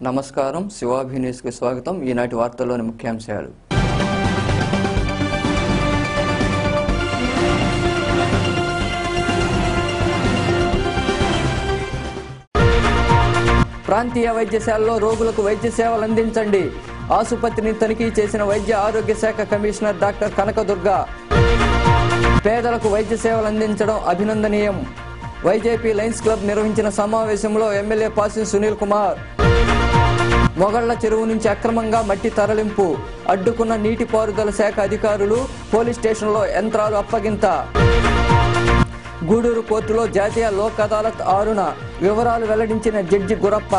నమస్కారం శివాభి న్యూస్ కి స్వాగతం ఈనాటి వార్తల్లోని ముఖ్యాంశాలు ప్రాంతీయ వైద్యశాలలో రోగులకు వైద్య సేవలు అందించండి ఆసుపత్రిని తనిఖీ చేసిన వైద్య ఆరోగ్య శాఖ కమిషనర్ డాక్టర్ కనకదుర్గ పేదలకు వైద్య సేవలు అందించడం అభినందనీయం వైజేపీ లయన్స్ క్లబ్ నిర్వహించిన సమావేశంలో ఎమ్మెల్యే పాసి సునీల్ కుమార్ మొగళ్ల చెరువు నుంచి అక్రమంగా మట్టి తరలింపు అడ్డుకున్న నీటిపారుదల శాఖ అధికారులు పోలీస్ స్టేషన్లో యంత్రాలు అప్పగింత గూడూరు కోర్టులో జాతీయ లోక్ అదాలత్ 6న వివరాలు వెల్లడించిన జడ్జి గురప్ప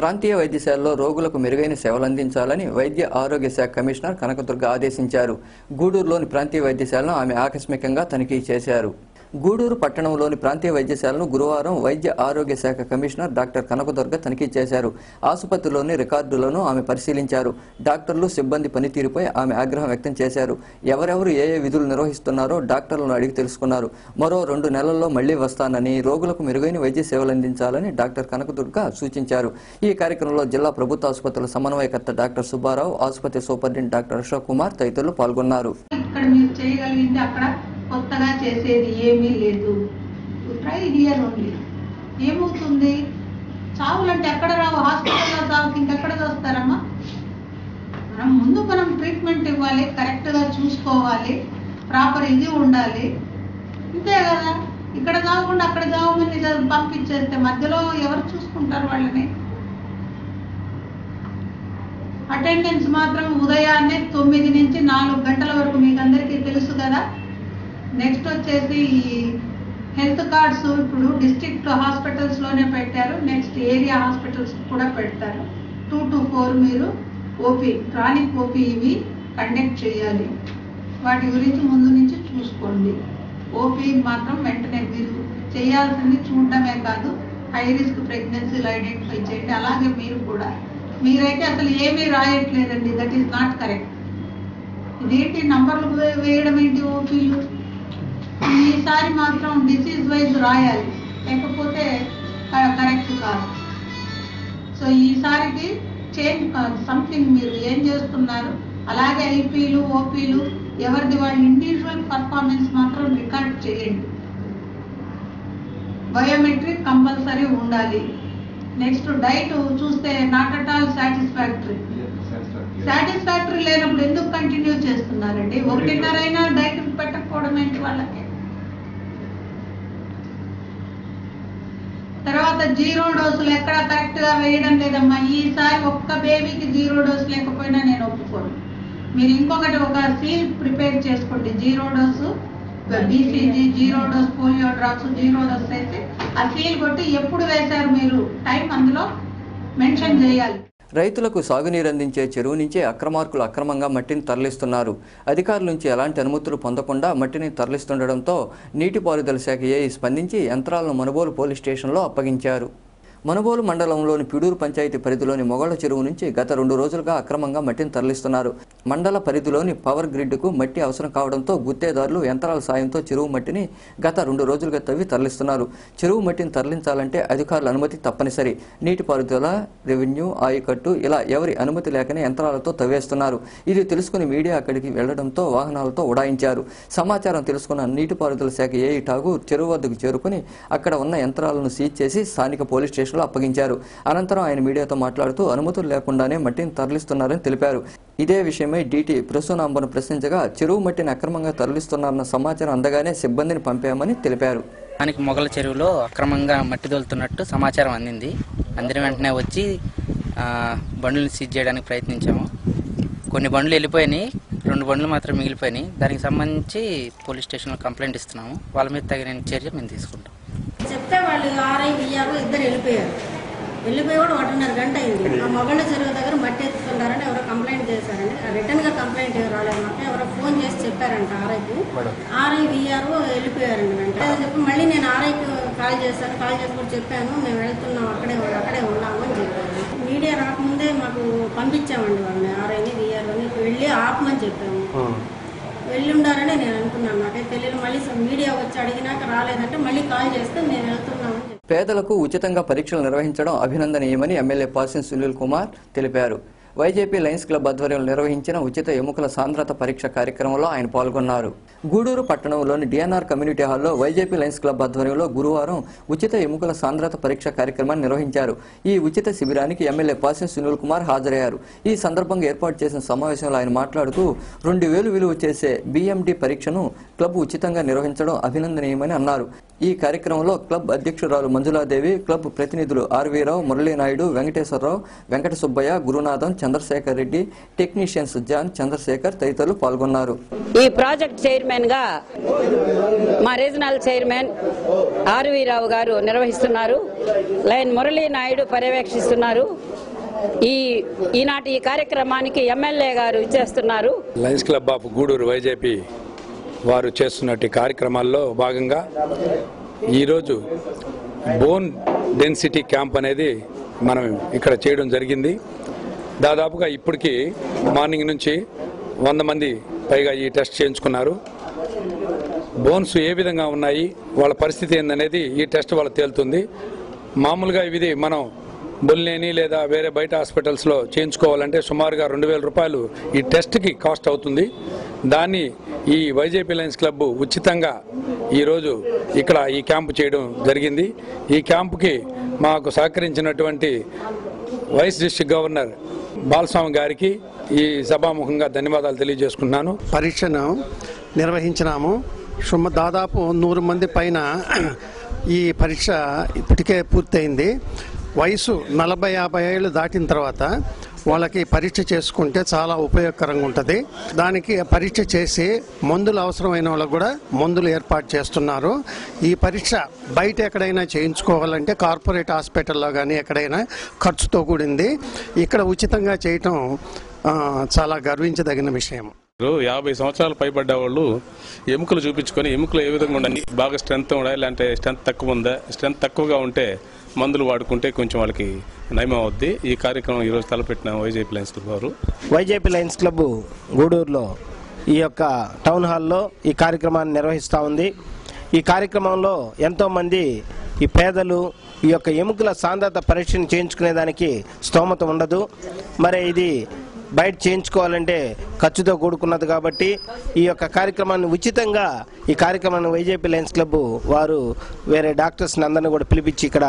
ప్రాంతీయ వైద్యశాలలో రోగులకు మెరుగైన సేవలు అందించాలని వైద్య ఆరోగ్య శాఖ కమిషనర్ కనకదుర్గ ఆదేశించారు. గూడూరులోని ప్రాంతీయ వైద్యశాలను ఆమె ఆకస్మికంగా తనిఖీ చేశారు. గూడూరు పట్టణంలోని ప్రాంతీయ వైద్యశాలను గురువారం వైద్య ఆరోగ్య శాఖ కమిషనర్ డాక్టర్ కనకదుర్గ తనిఖీ చేశారు. ఆసుపత్రిలోని రికార్డులను ఆమె పరిశీలించారు. డాక్టర్లు సిబ్బంది పనితీరుపై ఆమె ఆగ్రహం వ్యక్తం చేశారు. ఎవరెవరు ఏ విధులు నిర్వహిస్తున్నారో డాక్టర్లను అడిగి తెలుసుకున్నారు. మరో 2 నెలల్లో మళ్లీ వస్తానని రోగులకు మెరుగైన వైద్య సేవలు అందించాలని డాక్టర్ కనకదుర్గ సూచించారు. ఈ కార్యక్రమంలో జిల్లా ప్రభుత్వ ఆసుపత్రుల సమన్వయకర్త డాక్టర్ సుబ్బారావు, ఆసుపత్రి సూపరింటెండెంట్ డాక్టర్ అశోక్ కుమార్ తదితరులు పాల్గొన్నారు. కొత్తగా చేసేది ఏమీ లేదు. Try here only. ఏమవుతుంది? చావులంటే ఎక్కడ రావు, హాస్పిటల్లో చావుకి ఇంకెక్కడ చూస్తారమ్మా? మనం ట్రీట్మెంట్ ఇవ్వాలి, కరెక్ట్గా చూసుకోవాలి, ప్రాపర్ ఇది ఉండాలి, ఇంతే కదా. ఇక్కడ చావకుండా అక్కడ చావమని పంపించేస్తే మధ్యలో ఎవరు చూసుకుంటారు వాళ్ళని? అటెండెన్స్ మాత్రం ఉదయాన్నే 9 నుంచి 4 గంటల వరకు మీకు అందరికీ తెలుసు కదా. నెక్స్ట్ వచ్చేసి హెల్త్ కార్డ్స్ ఇప్పుడు డిస్ట్రిక్ట్ హాస్పిటల్స్లోనే పెట్టారు. నెక్స్ట్ ఏరియా హాస్పిటల్స్ కూడా పెడతారు. 2 to 4 మీరు ఓపీ, క్రానిక్ ఓపీ ఇవి కండక్ట్ చేయాలి. వాటి గురించి ముందు నుంచి చూసుకోండి. ఓపీ మాత్రం వెంటనే మీరు చేయాల్సింది చూడటమే కాదు, హై రిస్క్ ప్రెగ్నెన్సీలు ఐడెంటిఫై చేయండి. అలాగే మీరు కూడా, మీరైతే అసలు ఏమీ రాయట్లేదండి. That is not correct. ఇదేంటి నంబర్లు వేయడం ఏంటి ఓపీలు? ఈసారి మాత్రం డిసీజ్ వైజ్ రాయాలి, లేకపోతే కరెక్ట్ కాదు. సో ఈసారికి చేంజ్ కాదు, సంథింగ్ మీరు ఏం చేస్తున్నారు. అలాగే ఐపీలు ఓపీలు ఎవరిది వాళ్ళ ఇండివిజువల్ పర్ఫార్మెన్స్ మాత్రం రికార్డ్ చేయండి. బయోమెట్రిక్ కంపల్సరీ ఉండాలి. నెక్స్ట్ డైట్ చూస్తే not at all satisfactory. Satisfactory లేనప్పుడు ఎందుకు కంటిన్యూ చేస్తున్నారండి? 1.5 అయినా డైట్ పెట్టకపోవడం ఏంటి వాళ్ళకి? తర్వాత 0 డోసులు ఎక్కడ కరెక్ట్ గా వేయడం లేదమ్మా. ఈసారి ఒక్క బేబీకి 0 డోసు లేకపోయినా నేను ఒప్పుకోను. మీరు ఇంకొకటి ఒక సీల్ ప్రిపేర్ చేసుకోండి. 0 dose BCG, 0 dose polio drops, 0 dose అయితే ఆ సీల్ కొట్టి ఎప్పుడు వేశారు మీరు టైం అందులో మెన్షన్ చేయాలి. రైతులకు సాగునీరు అందించే చెరువు నుంచే అక్రమార్కులు అక్రమంగా మట్టిని తరలిస్తున్నారు. అధికారుల నుంచి ఎలాంటి అనుమతులు పొందకుండా మట్టిని తరలిస్తుండటంతో నీటిపారుదల శాఖ ఏఈ స్పందించి యంత్రాలను మనుబోలు పోలీస్ స్టేషన్లో అప్పగించారు. మనుబోలు మండలంలోని పిడూరు పంచాయతీ పరిధిలోని మొగళ్ల చెరువు నుంచి గత 2 రోజులుగా అక్రమంగా మట్టిని తరలిస్తున్నారు. మండల పరిధిలోని పవర్ గ్రిడ్కు మట్టి అవసరం కావడంతో గుత్తేదారులు యంత్రాల సాయంతో చెరువు మట్టిని గత 2 రోజులుగా తవ్వి తరలిస్తున్నారు. చెరువు మట్టిని తరలించాలంటే అధికారుల అనుమతి తప్పనిసరి. నీటిపారుదల, రెవెన్యూ, ఆయకట్టు ఇలా ఎవరి అనుమతి లేకనే యంత్రాలతో తవ్వేస్తున్నారు. ఇది తెలుసుకుని మీడియా అక్కడికి వెళ్లడంతో వాహనాలతో ఉడాయించారు. సమాచారం తెలుసుకున్న నీటిపారుదల శాఖ ఏఈ ఠాగూర్ చెరువు వద్దకు చేరుకుని అక్కడ ఉన్న యంత్రాలను సీజ్ చేసి స్థానిక పోలీస్ స్టేషన్లో అప్పగించారు. అనంతరం ఆయన మీడియాతో మాట్లాడుతూ అనుమతులు లేకుండానే మట్టిని తరలిస్తున్నారని తెలిపారు. ఇదే విషయమై డీటీ ప్రసూనాంబను ప్రశ్నించగా చెరువు మట్టిని అక్రమంగా తరలిస్తున్నారన్న సమాచారం అందగానే సిబ్బందిని పంపామని తెలిపారు. దానికి మొగల చెరువులో అక్రమంగా మట్టి తోలుతున్నట్టు సమాచారం అందిన వెంటనే వచ్చి బండ్లను సీజ్ చేయడానికి ప్రయత్నించాము. కొన్ని బండ్లు వెళ్ళిపోయినాయి, 2 బండ్లు మాత్రం మిగిలిపోయినాయి. దానికి సంబంధించి పోలీస్ స్టేషన్లో కంప్లైంట్ ఇస్తున్నాము. వాళ్ళ మీద తగిన చర్య మేము తీసుకుంటాం. చెప్తే వాళ్ళు ఆర్ఐ విఆర్ఓ ఇద్దరు వెళ్ళిపోయి కూడా 1.5 గంట అయింది. ఆ మొగళ్ళ చెరువు దగ్గర మట్టి ఎత్తుతున్నారని ఎవరో కంప్లైంట్ చేశారండి. రిటర్న్గా కంప్లైంట్ రాలేదు మాకు. ఎవరో ఫోన్ చేసి చెప్పారంట ఆర్ఐకి. ఆర్ఐ విఆర్ఓ వెళ్ళిపోయారండి వెంటనే. చెప్పి మళ్ళీ నేను ఆర్ఐకి కాల్ చేశాను. కాల్ చేసి కూడా చెప్పాను, మేము వెళ్తున్నాం, అక్కడే ఉన్నాము అని చెప్పాను. మీడియా రాకముందే మాకు పంపించామండి వాళ్ళని, ఆర్ఐని విఆర్ఓని. వెళ్ళి ఆపమని చెప్పాము. వెళ్ళి ఉండారని నేను అనుకున్నాను. నాకైతే తెలియదు. మళ్ళీ మీడియా వచ్చి అడిగినాక రాలేదంటే మళ్ళీ కాల్ చేస్తే మేము వెళ్తున్నామని చెప్పాను. పేదలకు ఉచితంగా పరీక్షలు నిర్వహించడం అభినందనీయమని ఎమ్మెల్యే పాసిన్ సునీల్ కుమార్ తెలిపారు. వైజేపీ లయన్స్ క్లబ్ ఆధ్వర్యంలో నిర్వహించిన ఉచిత ఎముకల సాంద్రత పరీక్ష కార్యక్రమంలో ఆయన పాల్గొన్నారు. గూడూరు పట్టణంలోని డిఎన్ఆర్ కమ్యూనిటీ హాల్లో వైజేపీ లయన్స్ క్లబ్ ఆధ్వర్యంలో గురువారం ఉచిత ఎముకల సాంద్రత పరీక్ష కార్యక్రమాన్ని నిర్వహించారు. ఈ ఉచిత శిబిరానికి ఎమ్మెల్యే పాసిన్ సునీల్ కుమార్ హాజరయ్యారు. ఈ సందర్భంగా ఏర్పాటు చేసిన సమావేశంలో ఆయన మాట్లాడుతూ 2000 విలువ చేసే బిఎండి పరీక్షను క్లబ్ ఉచితంగా నిర్వహించడం అభినందనీయమని అన్నారు. ఈ కార్యక్రమంలో క్లబ్ అధ్యక్షురాలు మంజులాదేవి, క్లబ్ ప్రతినిధులు ఆర్వీరావు, మురళీనాయుడు, వెంకటేశ్వరరావు, వెంకట సుబ్బయ్య, గురునాథం, చంద్రశేఖర్ రెడ్డి, టెక్నీషియన్స్ జాన్, చంద్రశేఖర్ తదితరులు పాల్గొన్నారు. ఈ ప్రాజెక్ట్ చైర్మన్ గా మా రీజనల్ చైర్మన్ ఆర్వీరావు గారు నిర్వహిస్తున్నారు. లైన్ మురళీనాయుడు పర్యవేక్షిస్తున్నారు. ఈనాటి ఈ కార్యక్రమానికి ఎమ్మెల్యే గారు ఇచ్చేస్తున్నారు. Lions club of Gudur YJP వారు చేస్తున్నట్టు కార్యక్రమాల్లో భాగంగా ఈరోజు బోన్ డెన్సిటీ క్యాంప్ అనేది మనం ఇక్కడ చేయడం జరిగింది. దాదాపుగా ఇప్పటికీ మార్నింగ్ నుంచి 100 మంది పైగా ఈ టెస్ట్ చేయించుకున్నారు. బోన్స్ ఏ విధంగా ఉన్నాయి, వాళ్ళ పరిస్థితి ఏందనేది ఈ టెస్ట్ వాళ్ళకి తేలుతుంది. మామూలుగా ఇది మనం బొల్లేని లేదా వేరే బయట హాస్పిటల్స్లో చేయించుకోవాలంటే సుమారుగా 2000 రూపాయలు ఈ టెస్ట్కి కాస్ట్ అవుతుంది. దాన్ని ఈ వైజేపీ లయన్స్ క్లబ్ ఉచితంగా ఈరోజు ఇక్కడ ఈ క్యాంపు చేయడం జరిగింది. ఈ క్యాంపుకి మాకు సహకరించినటువంటి వైస్ డిస్ట్రిక్ట్ గవర్నర్ బాలస్వామి గారికి ఈ సభాముఖంగా ధన్యవాదాలు తెలియజేసుకుంటున్నాను. పరీక్షను నిర్వహించినాము. దాదాపు 100 మంది పైన ఈ పరీక్ష ఇప్పటికే పూర్తయింది. వయసు 40-50 ఏళ్ళు దాటిన తర్వాత వాళ్ళకి పరీక్ష చేసుకుంటే చాలా ఉపయోగకరంగా ఉంటుంది. దానికి పరీక్ష చేసి మందులు అవసరమైన వాళ్ళకు కూడా మందులు ఏర్పాటు చేస్తున్నారు. ఈ పరీక్ష బయట ఎక్కడైనా చేయించుకోవాలంటే కార్పొరేట్ హాస్పిటల్లో కానీ ఎక్కడైనా ఖర్చుతో కూడింది. ఇక్కడ ఉచితంగా చేయటం చాలా గర్వించదగిన విషయం. 50 సంవత్సరాలు పైబడ్డ వాళ్ళు ఎముకలు చూపించుకొని ఎముకలు ఏ విధంగా ఉండాలి, బాగా స్ట్రెంత్ ఉండాలి, లేదంటే స్ట్రెంత్ తక్కువ ఉందా, స్ట్రెంత్ తక్కువగా ఉంటే మందులు వాడుకుంటే కొంచెం వాళ్ళకి నయం అవుద్ది. ఈ కార్యక్రమం ఈరోజు తలపెట్టిన వైజేపీ లయన్స్ క్లబ్ వారు. వైజేపీ లయన్స్ క్లబ్ గూడూరులో ఈ యొక్క టౌన్ హాల్లో ఈ కార్యక్రమాన్ని నిర్వహిస్తూ ఉంది. ఈ కార్యక్రమంలో ఎంతోమంది ఈ పేదలు ఈ యొక్క ఎముకల సాంద్రత పరీక్షను చేయించుకునేదానికి స్తోమత ఉండదు. మరి ఇది బయట చేయించుకోవాలంటే ఖర్చుతో కూడుకున్నది కాబట్టి ఈ యొక్క కార్యక్రమాన్ని ఉచితంగా ఈ కార్యక్రమాన్ని వైజేపీ లయన్స్ క్లబ్ వారు వేరే డాక్టర్స్ని అందరినీ కూడా పిలిపించి ఇక్కడ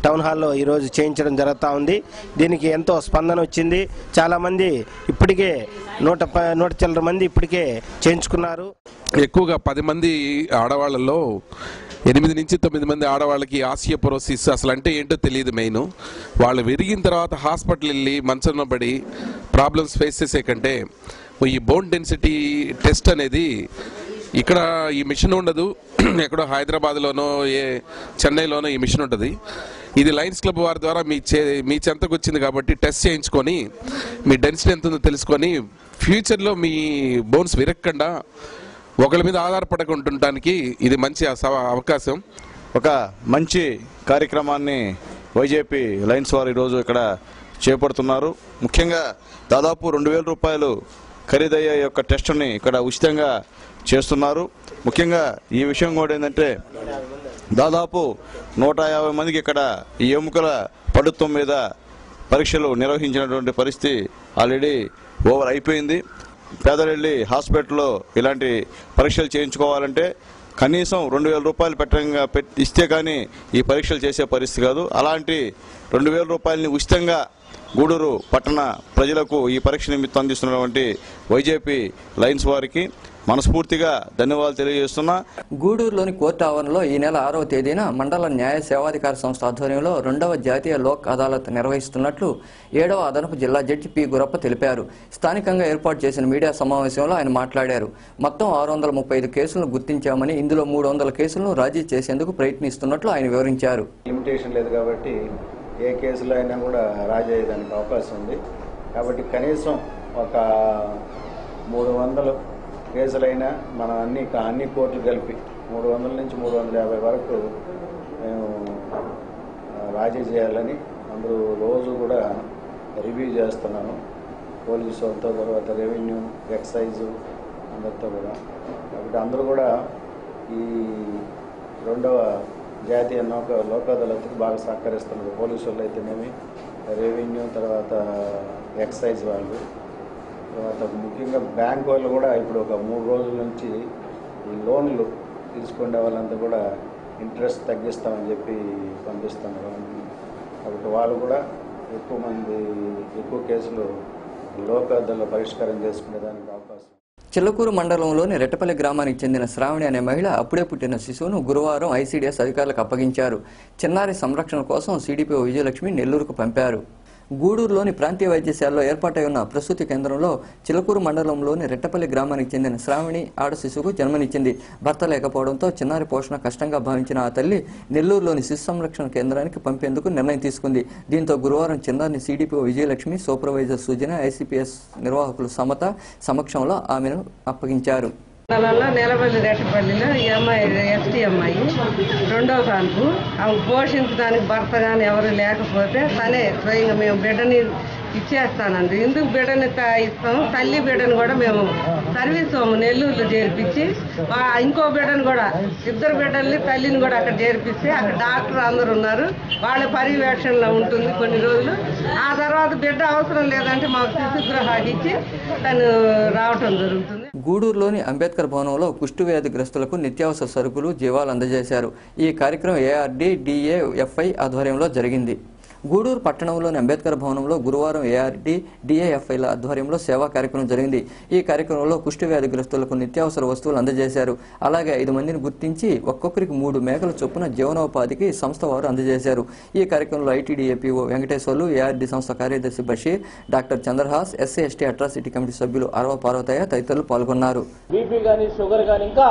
టౌన్ హాల్లో ఈరోజు చేయించడం జరుగుతూ ఉంది. దీనికి ఎంతో స్పందన వచ్చింది. చాలామంది ఇప్పటికే 100 చిల్లర మంది ఇప్పటికే చేయించుకున్నారు. ఎక్కువగా 10 మంది ఆడవాళ్లలో 8 నుంచి 9 మంది ఆడవాళ్ళకి ఆస్టియోపోరోసిస్ అసలు అంటే ఏంటో తెలియదు. మెయిన్ వాళ్ళు విరిగిన తర్వాత హాస్పిటల్ వెళ్ళి మంచంలో పడి ప్రాబ్లమ్స్ ఫేస్ చేసే కంటే ఈ బోన్ డెన్సిటీ టెస్ట్ అనేది ఇక్కడ ఈ మిషన్ ఉండదు. ఎక్కడో హైదరాబాద్లోనో చెన్నైలోనో ఈ మిషన్ ఉంటుంది. ఇది లయన్స్ క్లబ్ వారి ద్వారా మీ చెంతకు వచ్చింది కాబట్టి టెస్ట్ చేయించుకొని మీ డెన్సిటీ ఎంత ఉందో తెలుసుకొని ఫ్యూచర్లో మీ బోన్స్ విరగకుండా ఒకళ్ళ మీద ఆధారపడకుంటుండటానికి ఇది మంచి అవకాశం. ఒక మంచి కార్యక్రమాన్ని వైజేపీ లయన్స్ వారు ఈరోజు ఇక్కడ చేపడుతున్నారు. ముఖ్యంగా దాదాపు 2000 రూపాయలు ఖరీదయ్యే యొక్క టెస్టుని ఇక్కడ ఉచితంగా చేస్తున్నారు. ముఖ్యంగా ఈ విషయం కూడా ఏంటంటే దాదాపు 150 మందికి ఇక్కడ ఈ ఎముకల పడుత్వం మీద పరీక్షలు నిర్వహించినటువంటి పరిస్థితి ఆల్రెడీ ఓవర్ అయిపోయింది. పేదరెళ్ళి హాస్పిటల్లో ఇలాంటి పరీక్షలు చేయించుకోవాలంటే కనీసం 2000 రూపాయలు ఇస్తే కానీ ఈ పరీక్షలు చేసే పరిస్థితి కాదు. అలాంటి 2000 రూపాయలని ఉచితంగా గూడూరు పట్టణ ప్రజలకు ఈ పరీక్ష నిమిత్తం అందిస్తున్నటువంటి వైజేపీ లయన్స్ వారికి మనస్ఫూర్తిగా ధన్యవాదాలు తెలియజేస్తున్నా. గూడూరులోని కోర్టు ఆవరణలో ఈ నెల 6వ తేదీన మండల న్యాయ సేవాధికార సంస్థ ఆధ్వర్యంలో 2వ జాతీయ లోక్ అదాలత్ నిర్వహిస్తున్నట్లు 7వ అదనపు జిల్లా జడ్జి పి గురప్ప తెలిపారు. స్థానికంగా ఏర్పాటు చేసిన మీడియా సమావేశంలో ఆయన మాట్లాడారు. మొత్తం 635 కేసులను గుర్తించామని, ఇందులో 300 కేసులను రాజీ చేసేందుకు ప్రయత్నిస్తున్నట్లు ఆయన వివరించారు. లిమిటేషన్ లేదు కాబట్టి ఏ కేసులో అయినా కూడా రాజీ అయ్యేదానికి అవకాశం ఉంది. కాబట్టి కనీసం ఒక 300 కేసులైనా మనం అన్ని కోర్టులు కలిపి 300 నుంచి 350 వరకు మేము రాజీ చేయాలని అందరూ రోజు కూడా రివ్యూ చేస్తున్నాను. పోలీసు వాళ్ళతో, తర్వాత రెవెన్యూ, ఎక్సైజు అందరితో కూడా. కాబట్టి అందరూ కూడా ఈ 2వ జాతీయ లోక్ అదాలత్కి బాగా సహకరిస్తున్నారు. పోలీసు వాళ్ళు అయితేనేమి, రెవెన్యూ, తర్వాత ఎక్సైజ్ వాళ్ళు, తర్వాత ముఖ్యంగా బ్యాంక్ వాళ్ళు కూడా ఇప్పుడు ఒక 3 రోజుల నుంచి ఈ లోన్లు తీసుకునే వాళ్ళంతా కూడా ఇంట్రెస్ట్ తగ్గిస్తామని చెప్పి పంపిస్తున్నారు. కాబట్టి వాళ్ళు కూడా ఎక్కువ కేసులు లోక్ అదాలత్లో పరిష్కారం చేసుకునేదానికి అవకాశం. చిల్లకూరు మండలంలోని రెట్టపల్లి గ్రామానికి చెందిన శ్రావణి అనే మహిళ అప్పుడే పుట్టిన శిశువును గురువారం ఐసీడీఎస్ అధికారులకు అప్పగించారు. చిన్నారి సంరక్షణ కోసం సిడిపిఓ విజయలక్ష్మి నెల్లూరుకు పంపారు. గూడూరులోని ప్రాంతీయ వైద్యశాలలో ఏర్పాటై ఉన్న ప్రసూతి కేంద్రంలో చిలకూరు మండలంలోని రెట్టపల్లి గ్రామానికి చెందిన శ్రావణి ఆడ శిశువుకు జన్మనిచ్చింది. భర్త లేకపోవడంతో చిన్నారి పోషణ కష్టంగా భావించిన ఆ తల్లి నెల్లూరులోని శిశు సంరక్షణ కేంద్రానికి పంపేందుకు నిర్ణయం తీసుకుంది. దీంతో గురువారం చిన్నారిని సిడిపిఓ విజయలక్ష్మి, సూపర్వైజర్ సుజన, ఐసీపీఎస్ నిర్వాహకులు సమత సమక్షంలో ఆమెను అప్పగించారు. నెలపల్లి రెట్టపల్లిలో ఈ అమ్మాయి ఎస్టీ అమ్మాయి 2వ కాన్పు. ఆమె పోషించడానికి భర్త కానీ ఎవరు లేకపోతే తనే స్వయంగా మేము బిడ్డని ఇచ్చేస్తానండి. ఎందుకు బిడ్డని ఇస్తాము, తల్లి బిడ్డను కూడా మేము సర్వీస్ హోమ్ నెల్లూరులో చేర్పించి ఇంకో బిడ్డను కూడా 2 బిడ్డల్ని తల్లిని కూడా అక్కడ చేర్పిస్తే అక్కడ డాక్టర్ అందరు ఉన్నారు, వాళ్ళ పర్యవేక్షణలో ఉంటుంది కొన్ని రోజులు. ఆ తర్వాత బిడ్డ అవసరం లేదంటే మాకు శిశుగృహానికి ఇచ్చి తను రావటం జరుగుతుంది. గూడూరులోని అంబేద్కర్ భవనంలో కుష్టు వ్యాధిగ్రస్తులకు నిత్యావసర సరుకులు, జీవాలు అందజేశారు. ఈ కార్యక్రమం ఏఆర్డీ డిఏఎఫ్ఐ ఆధ్వర్యంలో జరిగింది. గూడూరు పట్టణంలోని అంబేద్కర్ భవనంలో గురువారం ఏఆర్డీ డిఏఎఫ్ఐల ఆధ్వర్యంలో సేవా కార్యక్రమం జరిగింది. ఈ కార్యక్రమంలో కుష్టు వ్యాధిగ్రస్తులకు నిత్యావసర వస్తువులు అందజేశారు. అలాగే 5 మందిని గుర్తించి ఒక్కొక్కరికి 3 మేకల చొప్పున జీవనోపాధికి సంస్థ వారు అందజేశారు. ఈ కార్యక్రమంలో ఐటీడీఏపీఓ వెంకటేశ్వర్లు, ఏఆర్డీ సంస్థ కార్యదర్శి Basheer, doctor Chandrahas, SC ST atrocity committee సభ్యులు అరవ పార్వతయ్య తదితరులు పాల్గొన్నారు. బీపీ కానీ, షుగర్ కానీ, ఇంకా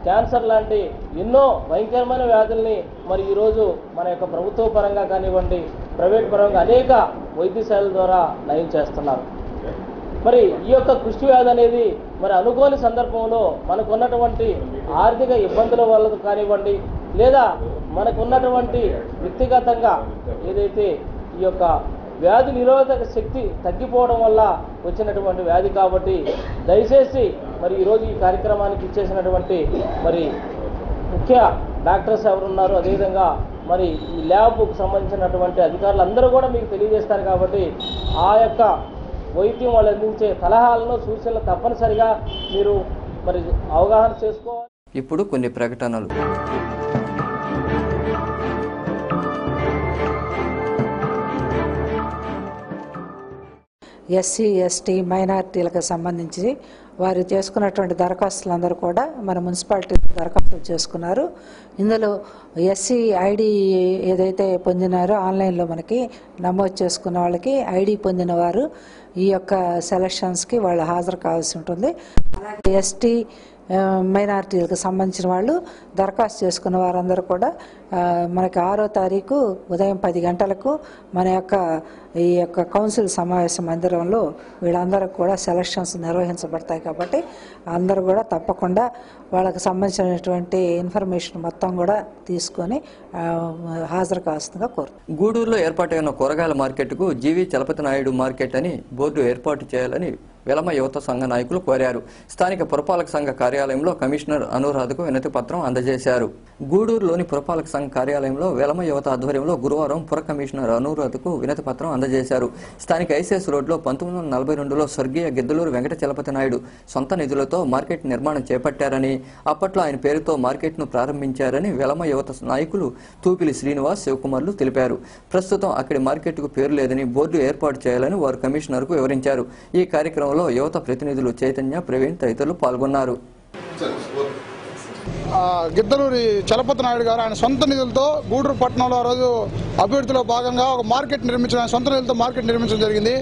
క్యాన్సర్ లాంటి ఎన్నో భయంకరమైన వ్యాధుల్ని మరి ఈరోజు మన యొక్క ప్రభుత్వ పరంగా కానివ్వండి, ప్రైవేట్ పరంగా అనేక వైద్యశాలల ద్వారా నయం చేస్తున్నారు. మరి ఈ యొక్క కుష్టి వ్యాధి అనేది మరి అనుకోని సందర్భంలో మనకు ఉన్నటువంటి ఆర్థిక ఇబ్బందుల వల్ల కానివ్వండి, లేదా మనకు ఉన్నటువంటి వ్యక్తిగతంగా ఏదైతే ఈ యొక్క వ్యాధి నిరోధక శక్తి తగ్గిపోవడం వల్ల వచ్చినటువంటి వ్యాధి. కాబట్టి దయచేసి మరి ఈరోజు ఈ కార్యక్రమానికి ఇచ్చేసినటువంటి మరి ముఖ్య డాక్టర్స్ ఎవరున్నారు, అదేవిధంగా మరి ఈ ల్యాబ్కు సంబంధించినటువంటి అధికారులు అందరూ కూడా మీకు తెలియజేస్తారు. కాబట్టి ఆ యొక్క వైద్యం వాళ్ళు అందించే సలహాలను, సూచనలు తప్పనిసరిగా మీరు మరి అవగాహన చేసుకోవాలి. ఇప్పుడు కొన్ని ప్రకటనలు. ఎస్సీ ఎస్టీ మైనారిటీలకు సంబంధించి వారు చేసుకున్నటువంటి దరఖాస్తులందరూ కూడా మన మున్సిపాలిటీ దరఖాస్తులు చేసుకున్నారు. ఇందులో ఎస్సీ ఐడి ఏదైతే పొందినారో ఆన్లైన్లో మనకి నమోదు చేసుకున్న వాళ్ళకి ఐడి పొందిన వారు ఈ యొక్క సెలక్షన్స్కి వాళ్ళు హాజరు కావాల్సి ఉంటుంది. అలాగే ఎస్టీ మైనారిటీలకు సంబంధించిన వాళ్ళు దరఖాస్తు చేసుకున్న వారందరూ కూడా మనకి 6వ తారీఖు ఉదయం 10 గంటలకు మన యొక్క ఈ యొక్క కౌన్సిల్ సమావేశ మందిరంలో వీళ్ళందరూ కూడా సెలక్షన్స్ నిర్వహించబడతాయి. కాబట్టి అందరూ కూడా తప్పకుండా వాళ్ళకి సంబంధించినటువంటి ఇన్ఫర్మేషన్ మొత్తం కూడా తీసుకొని హాజరు కావాల్సిందిగా కోరుతున్నాం. గూడూరులో ఏర్పాటైన కూరగాయల మార్కెట్కు జీవి చలపతి నాయుడు మార్కెట్ అని బోర్డు ఏర్పాటు చేయాలని వెలమ యువత సంఘ నాయకులు కోరారు. స్థానిక పురపాలక సంఘ కార్యాలయంలో కమిషనర్ అనురాధకు వినతి పత్రం అందజేశారు. గూడూరులోని పురపాలక సంఘ కార్యాలయంలో వెలమ యువత ఆధ్వర్యంలో గురువారం పుర కమిషనర్ అనురాధకు వినతి పత్రం అందజేశారు. స్థానిక ఐసీఎస్ రోడ్లో 1942లో స్వర్గీయ గిద్దలూరు వెంకట చలపతి నాయుడు సొంత నిధులతో మార్కెట్ నిర్మాణం చేపట్టారని, అప్పట్లో ఆయన పేరుతో మార్కెట్ను ప్రారంభించారని వెలమ యువత నాయకులు తూపిలి శ్రీనివాస్, శివకుమార్లు తెలిపారు. ప్రస్తుతం అక్కడి మార్కెట్కు పేరు లేదని బోర్డు ఏర్పాటు చేయాలని వారు కమిషనర్కు వివరించారు. ఈ కార్యక్రమంలో యువత ప్రతినిధులు చైతన్య, ప్రవీణ్ తదితరులు పాల్గొన్నారు. గిద్దలూరి చలపతి నాయుడు గారు ఆయన సొంత నిధులతో గూడూరు పట్టణంలో ఆ రోజు అభివృద్ధిలో భాగంగా ఒక మార్కెట్ నిర్మించడం, ఆయన సొంత నిధులతో మార్కెట్ నిర్మించడం జరిగింది.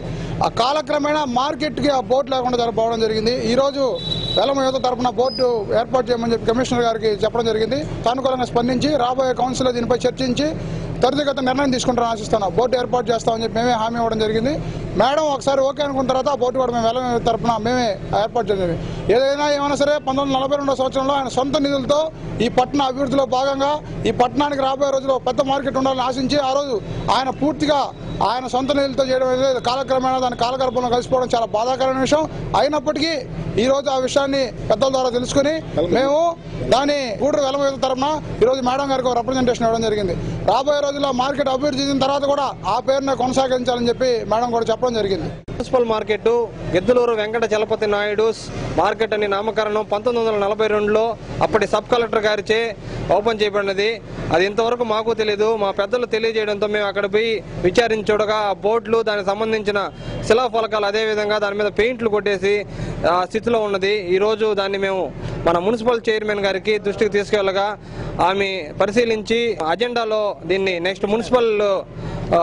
ఆ కాలక్రమేణా మార్కెట్కి ఆ బోర్డు లేకుండా జరగడం జరిగింది. ఈరోజు వెలమ యువత తరఫున బోర్డు ఏర్పాటు చేయమని చెప్పి కమిషనర్ గారికి చెప్పడం జరిగింది. సానుకూలంగా స్పందించి రాబోయే కౌన్సిల్లో దీనిపై చర్చించి త్వరితగత నిర్ణయం తీసుకుంటారని ఆశిస్తున్నాం. బోర్డు ఏర్పాటు చేస్తామని చెప్పి మేమే హామీ ఇవ్వడం జరిగింది. మేడం ఒకసారి ఓకే అనుకున్న తర్వాత ఆ బోర్డు కూడా మేము వెలమ తరఫున మేమే ఏర్పాటు చేయాలి. ఏమైనా సరే 1942 సంవత్సరంలో ఆయన సొంత నిధులతో ఈ పట్టణ అభివృద్ధిలో భాగంగా ఈ పట్టణానికి రాబోయే రోజుల్లో పెద్ద మార్కెట్ ఉండాలని ఆశించి ఆ రోజు ఆయన పూర్తిగా ఆయన సొంత నిధులతో చేయడం అనేది కాలక్రమేణా దాని కాలగర్భంలో కలిసిపోవడం చాలా బాధాకరమైన విషయం. అయినప్పటికీ ఈ రోజు ఆ విషయాన్ని పెద్దల ద్వారా తెలుసుకుని మేము దాని గూడూరు వెలమవేద తరఫున ఈరోజు మేడం గారికి ఒక రిప్రజెంటేషన్ ఇవ్వడం జరిగింది. రాబోయే రోజుల్లో మార్కెట్ అభివృద్ధి చెందిన తర్వాత కూడా ఆ పేరునే కొనసాగించాలని చెప్పి మేడం కూడా చెప్పడం జరిగింది. Municipal market Giddalur Venkata Chalapathi Naidu market అని నామకరణం 1942లో అప్పటి సబ్ కలెక్టర్ గారిచే ఓపెన్ చేయబడినది. అది ఇంతవరకు మాకు తెలియదు. మా పెద్దలు తెలియజేయడంతో మేము అక్కడ పోయి విచారించూడగా ఆ బోర్డులు దానికి సంబంధించిన శిలాఫలకాలు అదేవిధంగా దాని మీద పెయింట్లు కొట్టేసి ఆ స్థితిలో ఉన్నది. ఈరోజు దాన్ని మేము మన మున్సిపల్ చైర్మన్ గారికి దృష్టికి తీసుకెళ్లగా ఆమె పరిశీలించి అజెండాలో దీన్ని నెక్స్ట్ మున్సిపల్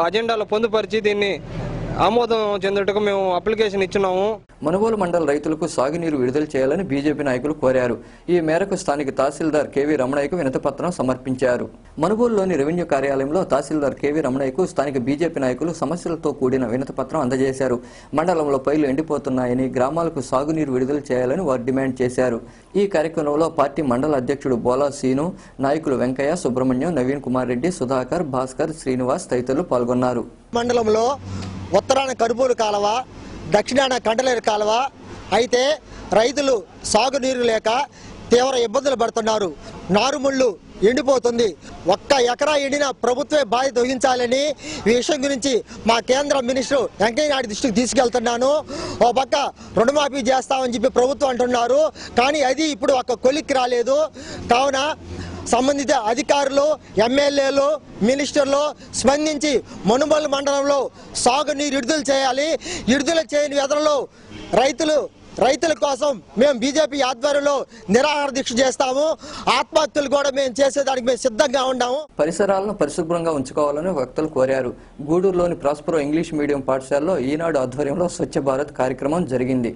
అజెండాలో పొందుపరిచి దీన్ని ఆమోదం చెందుటకు మేము అప్లికేషన్ ఇచ్చున్నాము. మనుగోలు మండల రైతులకు సాగునీరు విడుదల చేయాలని బీజేపీ నాయకులు కోరారు. ఈ మేరకు స్థానిక తహసీల్దార్ కేవీ రమణయ్యకు వినతిపత్రం సమర్పించారు. మనుగోలులోని రెవెన్యూ కార్యాలయంలో తహసీల్దార్ కేవీ రమణయ్యకు స్థానిక బీజేపీ నాయకులు సమస్యలతో కూడిన వినతిపత్రం అందజేశారు. మండలంలో పైర్లు ఎండిపోతున్నాయని, గ్రామాలకు సాగునీరు విడుదల చేయాలని వారు డిమాండ్ చేశారు. ఈ కార్యక్రమంలో పార్టీ మండల అధ్యక్షుడు బోలా సీను, నాయకులు వెంకయ్య, సుబ్రహ్మణ్యం, నవీన్ కుమార్ రెడ్డి, సుధాకర్, భాస్కర్, శ్రీనివాస్ తదితరులు పాల్గొన్నారు. మండలంలో ఉత్తరాన కరుబూరు కాలువ, దక్షిణాన కండలేరు కాలువ అయితే రైతులు సాగునీరు లేక తీవ్ర ఇబ్బందులు పడుతున్నారు. నారుముళ్ళు ఎండిపోతుంది. ఒక్క ఎకరా ఎండిన ప్రభుత్వమే బాధ్యత వహించాలని ఈ విషయం గురించి మా కేంద్ర మినిస్టర్ వెంకయ్య నాయుడు దృష్టికి తీసుకెళ్తున్నాను. ఓ పక్క రుణమాఫీ చేస్తామని చెప్పి ప్రభుత్వం అంటున్నారు, కానీ అది ఇప్పుడు ఒక్క కొలిక్కి రాలేదు. కావున సంబంధిత అధికారులు, ఎమ్మెల్యేలు, మినిస్టర్లు స్పందించి మనుగోలు మండలంలో సాగునీరు విడుదల చేయాలి. విడుదల చేయని వ్యవధిలో రైతుల కోసం మేము బీజేపీ ఆధ్వర్యంలో నిరాహార దీక్ష చేస్తాము. ఆత్మహత్యలు కూడా మేము చేసేదానికి మేము సిద్ధంగా ఉన్నాము. పరిసరాలను పరిశుభ్రంగా ఉంచుకోవాలని వక్తలు కోరారు. గూడూరులోని ప్రాస్పరో ఇంగ్లీష్ మీడియం పాఠశాలలో ఈనాడు ఆధ్వర్యంలో స్వచ్ఛ భారత్ కార్యక్రమం జరిగింది.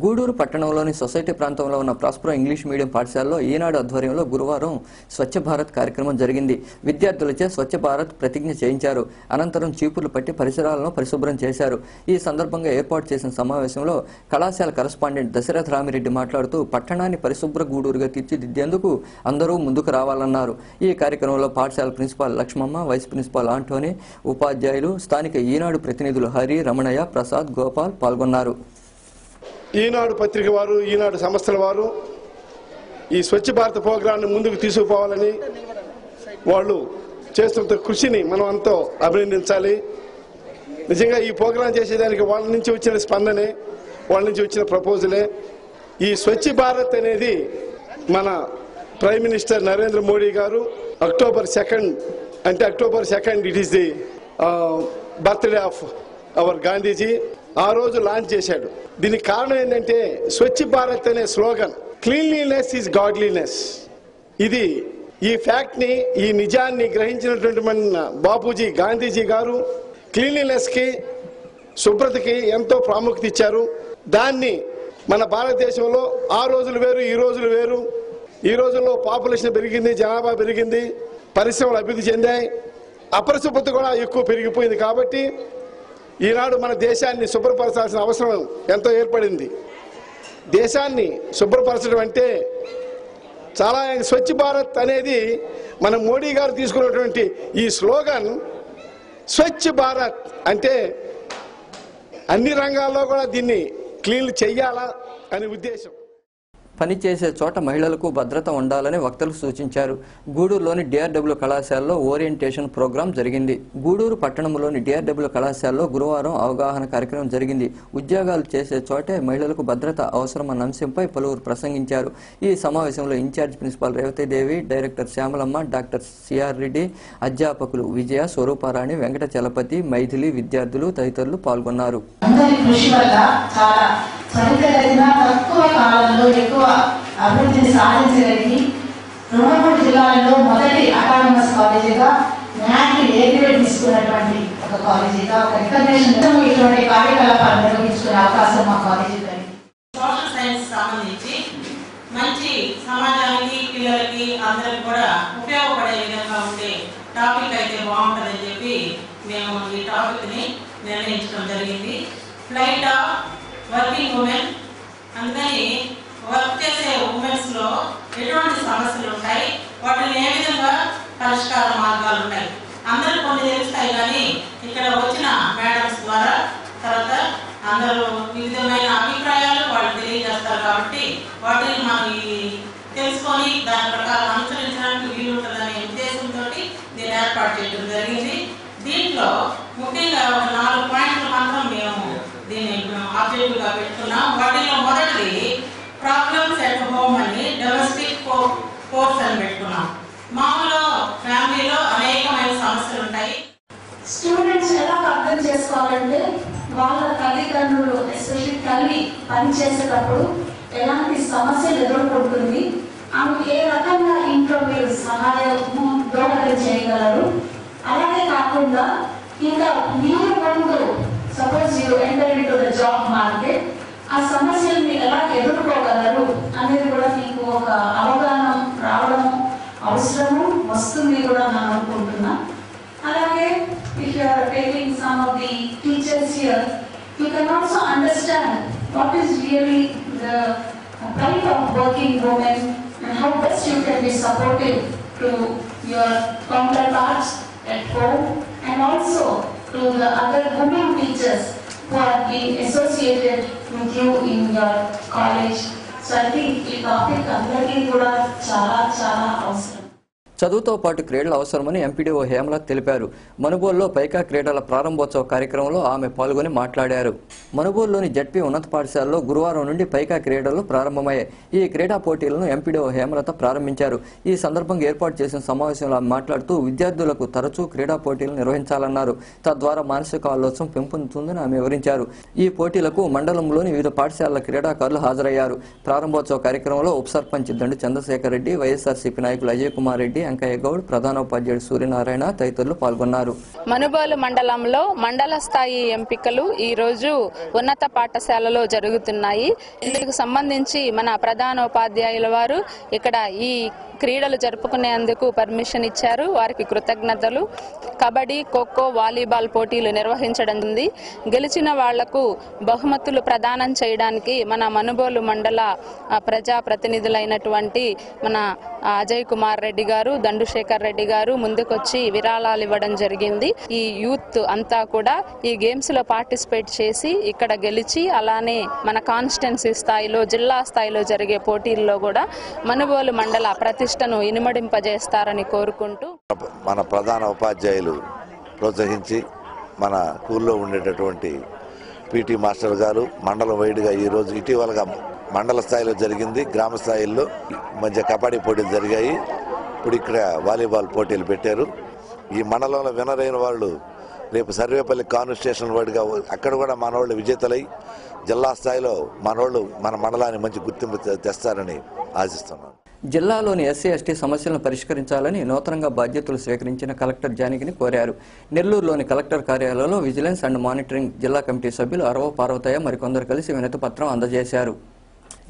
గూడూరు పట్టణంలోని సొసైటీ ప్రాంతంలో ఉన్న ప్రాస్పరో ఇంగ్లీష్ మీడియం పాఠశాలలో ఈనాడు ఆధ్వర్యంలో గురువారం స్వచ్ఛ భారత్ కార్యక్రమం జరిగింది. విద్యార్థులచే స్వచ్ఛ భారత్ ప్రతిజ్ఞ చేయించారు. అనంతరం చీపుర్లు పట్టి పరిసరాలను పరిశుభ్రం చేశారు. ఈ సందర్భంగా ఏర్పాటు చేసిన సమావేశంలో కళాశాల కరస్పాండెంట్ దశరథ రామిరెడ్డి మాట్లాడుతూ పట్టణాన్ని పరిశుభ్ర గూడూరుగా తీర్చిదిద్దేందుకు అందరూ ముందుకు రావాలన్నారు. ఈ కార్యక్రమంలో పాఠశాల principal Lakshmamma, vice principal Antony, ఉపాధ్యాయులు, స్థానిక ఈనాడు ప్రతినిధులు హరి, రమణయ్య, ప్రసాద్, గోపాల్ పాల్గొన్నారు. ఈనాడు పత్రిక వారు, ఈనాడు సంస్థల వారు ఈ స్వచ్ఛ భారత్ ప్రోగ్రాంను ముందుకు తీసుకుపోవాలని వాళ్ళు చేస్తున్న కృషిని మనం అంతా అభినందించాలి. నిజంగా ఈ ప్రోగ్రాం చేసేదానికి వాళ్ళ నుంచి వచ్చిన స్పందనే, వాళ్ళ నుంచి వచ్చిన ప్రపోజలే. ఈ స్వచ్ఛ భారత్ అనేది మన ప్రైమ్ మినిస్టర్ నరేంద్ర మోడీ గారు October 2 it is the birthday of our Gandhiji ఆ రోజు లాంచ్ చేశాడు. దీనికి కారణం ఏంటంటే స్వచ్ఛ భారత్ అనే స్లోగన్, క్లీన్లీనెస్ ఈజ్ గాడ్లీనెస్. ఇది ఈ ఫ్యాక్ట్ ని, ఈ నిజాన్ని గ్రహించినటువంటి మన బాపూజీ గాంధీజీ గారు క్లీన్లీనెస్ కి, శుభ్రతకి ఎంతో ప్రాముఖ్యత ఇచ్చారు. దాన్ని మన భారతదేశంలో ఆ రోజులు వేరు, ఈ రోజులు వేరు. ఈ రోజుల్లో పాపులేషన్ పెరిగింది, జనాభా పెరిగింది, పరిశ్రమలు అభివృద్ధి చెందాయి, అపరిశుభ్రత కూడా ఎక్కువ పెరిగిపోయింది. కాబట్టి ఈనాడు మన దేశాన్ని శుభ్రపరచాల్సిన అవసరం ఎంతో ఏర్పడింది. దేశాన్ని శుభ్రపరచడం అంటే చాలా స్వచ్ఛ భారత్ అనేది మన మోడీ గారు తీసుకున్నటువంటి ఈ స్లోగన్. స్వచ్ఛ భారత్ అంటే అన్ని రంగాల్లో కూడా దీన్ని క్లీన్ చెయ్యాలా అనే ఉద్దేశం. పనిచేసే చోట మహిళలకు భద్రత ఉండాలని వక్తలు సూచించారు. గూడూరులోని డిఆర్డబ్ల్యూ కళాశాలలో ఓరియంటేషన్ ప్రోగ్రాం జరిగింది. గూడూరు పట్టణంలోని డిఆర్డబ్ల్యూ కళాశాలలో గురువారం అవగాహన కార్యక్రమం జరిగింది. ఉద్యోగాలు చేసే చోటే మహిళలకు భద్రత అవసరమన్న అంశంపై పలువురు ప్రసంగించారు. ఈ సమావేశంలో incharge principal Revathi Devi, director Shyamalamma, doctor CR Reddy, అధ్యాపకులు విజయ, స్వరూపారాణి, వెంకట చలపతి, మైథిలి, విద్యార్థులు తదితరులు పాల్గొన్నారు. తక్కువ కాలంలో ఎక్కువ అభివృద్ధిని సాధించగలిగి 2 జిల్లాల్లో మొదటి అటానమస్ కాలేజీగా న్యాక్ ఏ గ్రేడ్ తీసుకున్నటువంటి ఒక కాలేజీగా ఒక రికగ్నిషన్ ఇటువంటి కార్యకలాపాలు నిర్వహించుకునే అవకాశం మా కాలేజీ కలిగింది. సోషల్ సైన్స్ సంబంధించి మంచి సమాజానికి, పిల్లలకి అందరికి కూడా ఉపయోగపడే విధంగా ఉండే టాపిక్ అయితే బాగుంటుందని చెప్పి మేము ఈ టాపిక్ని నిర్ణయించడం జరిగింది. Flight of working women. అందుకని వర్క్ చేసే ఉమెన్స్ లో ఎటువంటి సమస్యలు ఉంటాయి, వాటిని ఏ విధంగా పరిష్కార మార్గాలు ఉన్నాయి అందరూ కొన్ని తెలుస్తాయి. కానీ ఇక్కడ వచ్చిన మేడమ్స్ ద్వారా తర్వాత అందరూ వివిధమైన అభిప్రాయాలు వాళ్ళు తెలియజేస్తారు కాబట్టి వాటిని మనం తెలుసుకొని దాని ప్రకారం అనుసరించడానికి వీలుంటుందనే ఉద్దేశంతో దీన్ని ఏర్పాటు చేయడం జరిగింది. దీంట్లో ముఖ్యంగా ఒక 4 పాయింట్లు మాత్రం మేము దీన్ని ఆబ్జెక్టివ్ గా పెట్టుకున్నాం. వాటిలో మొదటిది ప్రాబ్లమ్స్ ఎట్ హోమ్ అని డొమెస్టిక్ ఫోర్స్ అని పెట్టుకున్నాం. మామూలు ఫ్యామిలీలో అనేకమైన సమస్యలు ఉంటాయి. స్టూడెంట్స్ ఎలా అర్థం చేసుకోవాలంటే వాళ్ళ తల్లిదండ్రులు ఎస్పెషల్లీ తల్లి పనిచేసేటప్పుడు ఎలాంటి సమస్యలు ఎదుర్కొంటుంది, ఆమె ఏ రకంగా ఇంట్లో మీరు సహాయము దోహదం చేయగలరు. అలాగే కాకుండా ఇంకా మీరు ముందు suppose you enter in to the job market, ఆ సమస్యల్ని ఎలా ఎదుర్కోగలరు అనేది కూడా మీకు ఒక అవగాహన రావడం అవసరము వస్తుంది కూడా నేను అనుకుంటున్నా. అలాగే if you are taking some of the teachers here, you can also understand what is really the plight of working women and how best you can be supportive to your counterparts at home and also to the other women teachers who are being associated with you in your college. So I think ఈ topic అందరికీ కూడా చాలా చాలా అవసరం. చదువుతో పాటు క్రీడలు అవసరమని ఎంపీడీఓ హేమలత తెలిపారు. మనుబోలులో పైకా క్రీడల ప్రారంభోత్సవ కార్యక్రమంలో ఆమె పాల్గొని మాట్లాడారు. మనుబోలులోని జడ్పీ ఉన్నత పాఠశాలలో గురువారం నుండి పైకా క్రీడలు ప్రారంభమయ్యాయి. ఈ క్రీడా పోటీలను ఎంపీడీఓ హేమలత ప్రారంభించారు. ఈ సందర్భంగా ఏర్పాటు చేసిన సమావేశంలో ఆమె మాట్లాడుతూ విద్యార్థులకు తరచూ క్రీడా పోటీలు నిర్వహించాలన్నారు. తద్వారా మానసిక ఆలోచన పెంపొందుతుందని ఆమె వివరించారు. ఈ పోటీలకు మండలంలోని వివిధ పాఠశాలల క్రీడాకారులు హాజరయ్యారు. ప్రారంభోత్సవ కార్యక్రమంలో ఉప సర్పంచ్ దండు చంద్రశేఖర్ రెడ్డి, వైఎస్ఆర్సీపీ నాయకులు అజయ్ కుమార్ రెడ్డి, అంకయ్య గౌడ్, ప్రధానోపాధ్యాయుడు సూర్యనారాయణ తదితరులు పాల్గొన్నారు. మనుబోలు మండలంలో మండల స్థాయి ఎంపికలు ఈ రోజు ఉన్నత పాఠశాలలో జరుగుతున్నాయి. ఇందుకు సంబంధించి మన ప్రధానోపాధ్యాయుల వారు ఇక్కడ ఈ క్రీడలు జరుపుకునేందుకు పర్మిషన్ ఇచ్చారు. వారికి కృతజ్ఞతలు. కబడ్డీ, ఖోఖో, వాలీబాల్ పోటీలు నిర్వహించడం ఉంది. గెలిచిన వాళ్లకు బహుమతులు ప్రదానం చేయడానికి మన మనుబోలు మండల ప్రజా ప్రతినిధులైనటువంటి మన అజయ్ కుమార్ రెడ్డి గారు, దండుశేఖర్ రెడ్డి గారు ముందుకొచ్చి విరాళాలు ఇవ్వడం జరిగింది. ఈ యూత్ అంతా కూడా ఈ గేమ్స్ లో పార్టిసిపేట్ చేసి ఇక్కడ గెలిచి అలానే మన కాన్స్టిట్యున్సీ స్థాయిలో, జిల్లా స్థాయిలో జరిగే పోటీల్లో కూడా మనుబోలు మండల ప్రతిష్టను ఇనుమడింపజేస్తారని కోరుకుంటూ మన ప్రధాన ఉపాధ్యాయులు ప్రోత్సహించి మన స్కూల్లో ఉండేటటువంటి పీటీ మాస్టర్ గారు మండలం వైడ్గా ఈరోజు ఇటీవలగా మండల స్థాయిలో జరిగింది, గ్రామ స్థాయిలో మధ్య కబడ్డీ పోటీలు జరిగాయి. ఇప్పుడు ఇక్కడ వాలీబాల్ పోటీలు పెట్టారు. ఈ మండలంలో విన్నర్ అయిన వాళ్ళు రేపు సర్వేపల్లి కాన్స్టిట్యూషన్ వైడ్గా అక్కడ కూడా మనోళ్ళు విజేతలై జిల్లా స్థాయిలో మనోళ్ళు మన మండలాన్ని మంచి గుర్తింపు తెస్తారని ఆశిస్తున్నాను. జిల్లాలోని ఎస్సీ ఎస్టీ సమస్యలను పరిష్కరించాలని నూతనంగా బాధ్యతలు స్వీకరించిన కలెక్టర్ జానకిని కోరారు. నెల్లూరులోని కలెక్టర్ కార్యాలయంలో విజిలెన్స్ అండ్ మానిటరింగ్ జిల్లా కమిటీ సభ్యులు అరవ పార్వతయ్య మరికొందరు కలిసి వినతి పత్రం అందజేశారు.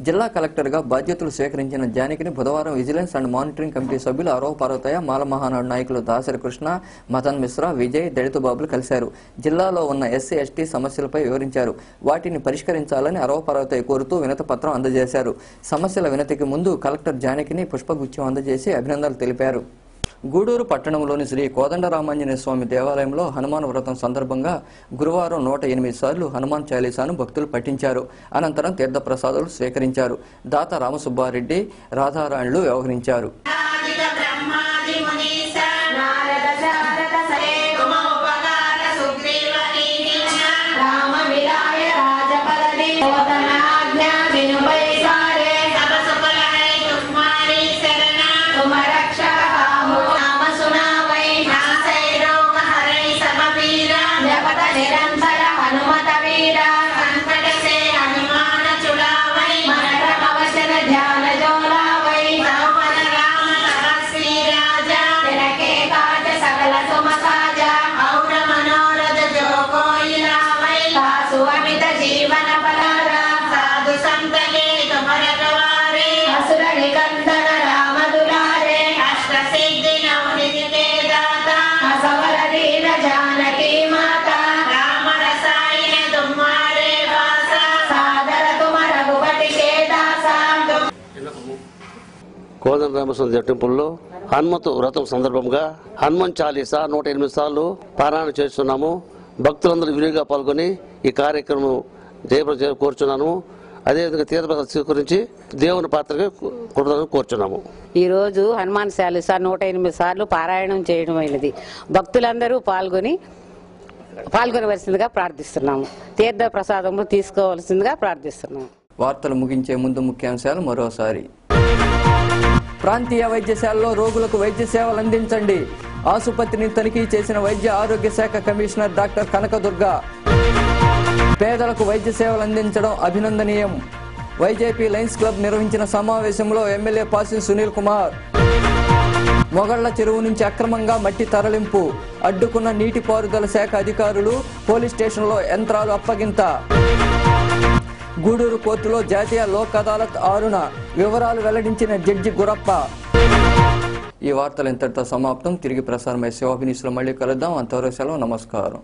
జిల్లా కలెక్టర్గా బాధ్యతలు స్వీకరించిన జానకిని బుధవారం విజిలెన్స్ అండ్ మానిటరింగ్ కమిటీ సభ్యులు అరవ పార్వతయ్య, మాల మహానాడు నాయకులు దాసరి కృష్ణ, మదన్ మిశ్రా, విజయ్, దళిత బాబులు కలిశారు. జిల్లాలో ఉన్న ఎస్సీ ఎస్టీ సమస్యలపై వివరించారు. వాటిని పరిష్కరించాలని అరవ పార్వతయ్య కోరుతూ వినతి పత్రం అందజేశారు. సమస్యల వినతికి ముందు కలెక్టర్ జానకిని పుష్పగుచ్చం అందజేసి అభినందనలు తెలిపారు. గూడూరు పట్టణంలోని శ్రీ కోదండరామాంజనేయ స్వామి దేవాలయంలో హనుమాన్ వ్రతం సందర్భంగా గురువారం 108 సార్లు హనుమాన్ చాలీసాను భక్తులు పఠించారు. అనంతరం తీర్థప్రసాదాలు స్వీకరించారు. దాత రామసుబ్బారెడ్డి, రాధారాణులు వ్యవహరించారు. శ్రీరామ కోదండరామస్వామి టెంపుల్లో హనుమంతు వ్రతం సందర్భంగా హనుమాన్ చాలీసా 108 సార్లు పారాయణ చేస్తున్నాము. భక్తులందరూ విరివిగా పాల్గొని ఈ కార్యక్రమం జయప్రద కోరుచున్నాను. అదేవిధంగా తీర్థప్రసాదం స్వీకరించి దేవుని పాత్రగా కోరుచున్నాము. ఈరోజు హనుమాన్ చాలీసా 108 సార్లు పారాయణం చేయడమైనది. భక్తులందరూ పాల్గొనవలసిందిగా ప్రార్థిస్తున్నాము. తీర్థ ప్రసాదములు తీసుకోవాల్సిందిగా ప్రార్థిస్తున్నాము. వార్తలు ముగించే ముందు ముఖ్యాంశాలు మరోసారి. ప్రాంతీయ వైద్యశాలలో రోగులకు వైద్య సేవలు అందించండి. ఆసుపత్రిని తనిఖీ చేసిన వైద్య ఆరోగ్య శాఖ కమిషనర్ డాక్టర్ కనకదుర్గ. పేదలకు వైద్య సేవలు అందించడం అభినందనీయం. వైజేపీ లయన్స్ క్లబ్ నిర్వహించిన సమావేశంలో ఎమ్మెల్యే పాసి సునీల్ కుమార్. మొగళ్ల చెరువు నుంచి అక్రమంగా మట్టి తరలింపు అడ్డుకున్న నీటిపారుదల శాఖ అధికారులు. పోలీస్ స్టేషన్లో యంత్రాలు అప్పగింత. గూడూరు కోర్టులో జాతీయ లోక్ అదాలత్ 6న వివరాలు వెల్లడించిన జడ్జి గురప్ప. ఈ వార్తలు ఇంతటితో సమాప్తం. తిరిగి ప్రసారమై శివాభినీస్లో మళ్ళీ కలుద్దాం. అంతవరకు సెలవు. నమస్కారం.